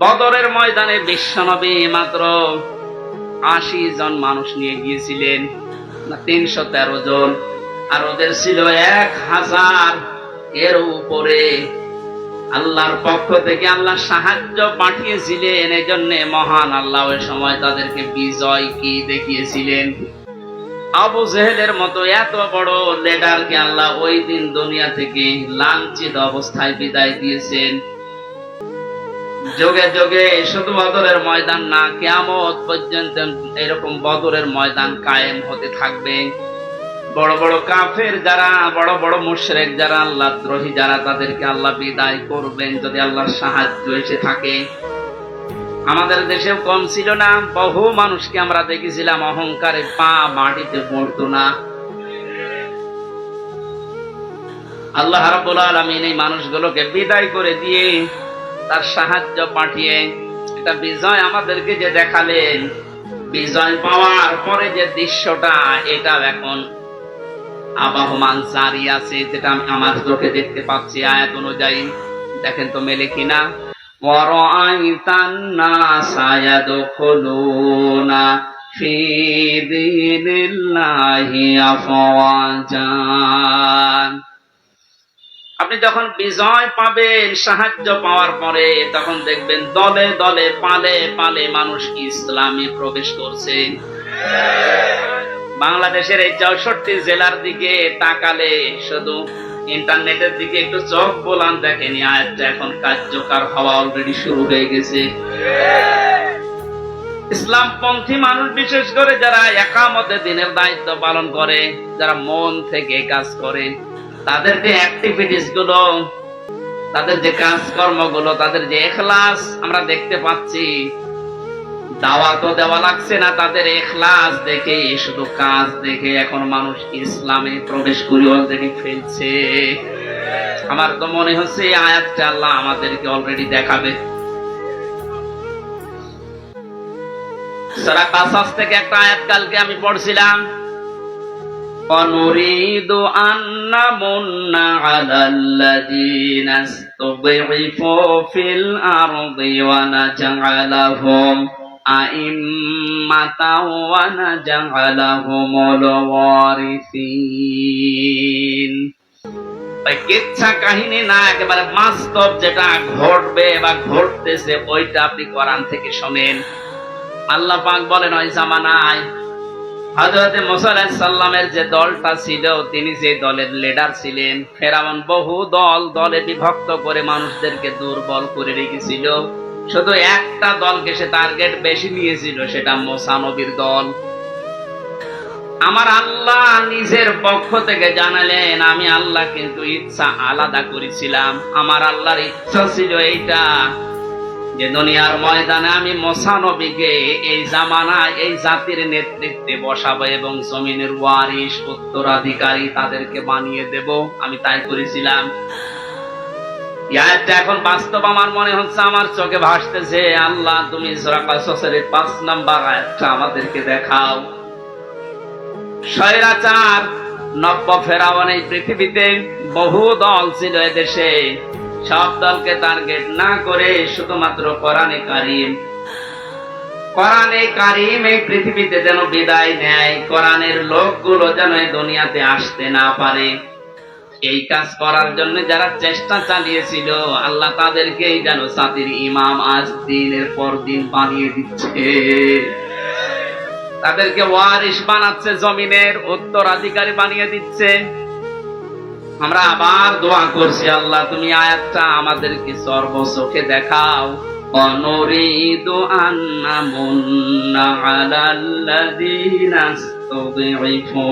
বদরের ময়দানে বিশ্বনবী মাত্র ৮০ জন মানুষ নিয়ে গিয়েছিলেন, না ৩১৩ জন, আর ওদের ছিল ১,০০০ এর উপরে। আল্লাহর পক্ষ থেকে আল্লাহ সাহায্য পাঠিয়েছিলেন, এই জন্য মহান আল্লাহ ওই সময় তাদেরকে বিজয় কি দেখিয়েছিলেন। আবু জেহেলের মতো এত বড় লিডারকে আল্লাহ ওই দিন দুনিয়া থেকে লাঞ্ছিত অবস্থায় বিদায় দিয়েছেন। যুগে যুগে শুধু বদরের ময়দান না, কিয়ামত পর্যন্ত এরকম বদরের ময়দান কায়েম হতে থাকবে। বড় বড় কাফের যারা, বড় বড় মুশরিক যারা, আল্লাহ দ্রোহী যারা, তাদেরকে আল্লাহ বিদায় করবেন যদি আল্লাহর সাহায্য এসে থাকে। আমাদের দেশেও কম ছিল না, বহু মানুষকে আমরা দেখেছিলাম অহংকারে পা মাটিতে পড়তো না। আল্লাহ রাব্বুল আলামিন এই মানুষগুলোকে বিদায় করে দিয়ে তার সাহায্য পাঠিয়ে এটা বিজয় আমাদেরকে যে দেখালেন, বিজয় পাওয়ার পরে যে দৃশ্যটা, এটা এখন আবাহমান জারি আছে, যেটা আমি আমার চোখে দেখতে পাচ্ছি আয়াত অনুযায়ী। দেখেন তো মেলে কিনা। ওয়ারাআইতান নাসা ইয়াদখুলুনা ফি দীনিল্লাহি আফওয়াজা। আপনি যখন বিজয় পাবেন, সাহায্য পাওয়ার পরে, তখন দেখবেন দলে দলে, পালে পালে মানুষ ইসলামে প্রবেশ করছে। বাংলাদেশের এই ৬৪ জেলার দিকে তাকালে, শুধু ইন্টারনেটের দিকে একটু চোখ বোলান, দেখেনি আয়াতটা এখন কার্যকর হওয়া অলরেডি শুরু হয়ে গেছে। ইসলামপন্থী মানুষ, বিশেষ করে যারা একামতে দিনের দায়িত্ব পালন করে, যারা মন থেকে কাজ করে, তাদের যে অ্যাক্টিভিটিস গুলো, তাদের যে কাজকর্ম গুলো, তাদের যে ইখলাস আমরা দেখতে পাচ্ছি। দাওয়াতও দেওয়া লাগছে না, তাদের ইখলাস দেখে, শুধু কাজ দেখে এখন মানুষ ইসলামে প্রবেশ করে অলরেডি ফেলছে। আমার তো মনে হচ্ছে এই আয়াতটা আল্লাহ আমাদেরকে অলরেডি দেখাবে। সূরা কাসাস থেকে একটা আয়াত কালকে আমি পড়ছিলাম, অনুরিদু আন্না মুন্না আলাল্লাযীনা ইসতুযইফু ফিল আরদি ওয়া নাজআলাহুম আইম্মাতাও ওয়া নাজআলাহুমুল ওয়ারিসিন। কিচ্ছা কাহিনী না, একেবারে বাস্তব যেটা ঘটবে বা ঘটতেছে, ওইটা আপনি কোরআন থেকে শোনেন। আল্লাহ পাক বলেন, ওই জামানায় হযরত মুসা আলাইহিস সালামের যে দলটা ছিল, তিনি যে দলের লিডার ছিলেন, ফেরাউন বহু দলে বিভক্ত করে মানুষদেরকে দুর্বল করে রেখেছিল। শুধু একটা দলকে সে টার্গেট বেশি নিয়েছিল, সেটা মুসা নবীর দল। আমার আল্লাহ নিজের পক্ষ থেকে জানালেন, আমি আল্লাহ কিন্তু ইচ্ছা আলাদা করেছিলাম। আমার আল্লাহর ইচ্ছা ছিল এইটা, যে দুনিয়ার ময়দানে আমি মুসা নবীকে এই জামানায় এই জাতির নেতৃত্বে বসাবো এবং জমিনের ওয়ারিস, উত্তরাধিকারী তাদেরকে বানিয়ে দেব। আমি তাই করেছিলাম। এটা এখন বাস্তব আমার মনে হচ্ছে, আমার চোখে ভাসতেছে। আল্লাহ, তুমি সূরা কাসাসের ৫ নাম্বার আয়াতটা আমাদেরকে দেখাও। স্বৈরাচার নব্য ফেরাউন এই পৃথিবীতে বহু দল ছিল এদেশে, সব দলকে টার্গেট না করে শুধুমাত্র কোরআনে কারীম এই পৃথিবীতে যেন বিদায় নেয়, কোরআনের লোকগুলো যেন এই দুনিয়াতে আসতে না পারে, এই কাজ করার জন্য যারা চেষ্টা চালিয়েছিল, আল্লাহ তাদেরকেই যেন জাতির ইমাম আজ দিনের পর দিন বানিয়ে দিচ্ছে, তাদেরকে ওয়ারিস বানাচ্ছে, জমিনের উত্তরাধিকারী বানিয়ে দিচ্ছে। আমরা আবার দোয়া করছি, আল্লাহ তুমি আয়াতটা আমাদেরকে সর্বচোখে দেখাও। অনুরিদু আন্না মুন্না আলাল্লাযীনা ইসতুযইফু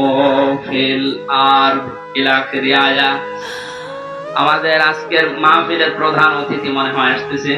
ফিল আরদ ইলা আখির আয়াত। আমাদের আজকের মাহফিলের প্রধান অতিথি মনে হয় আসতেছে।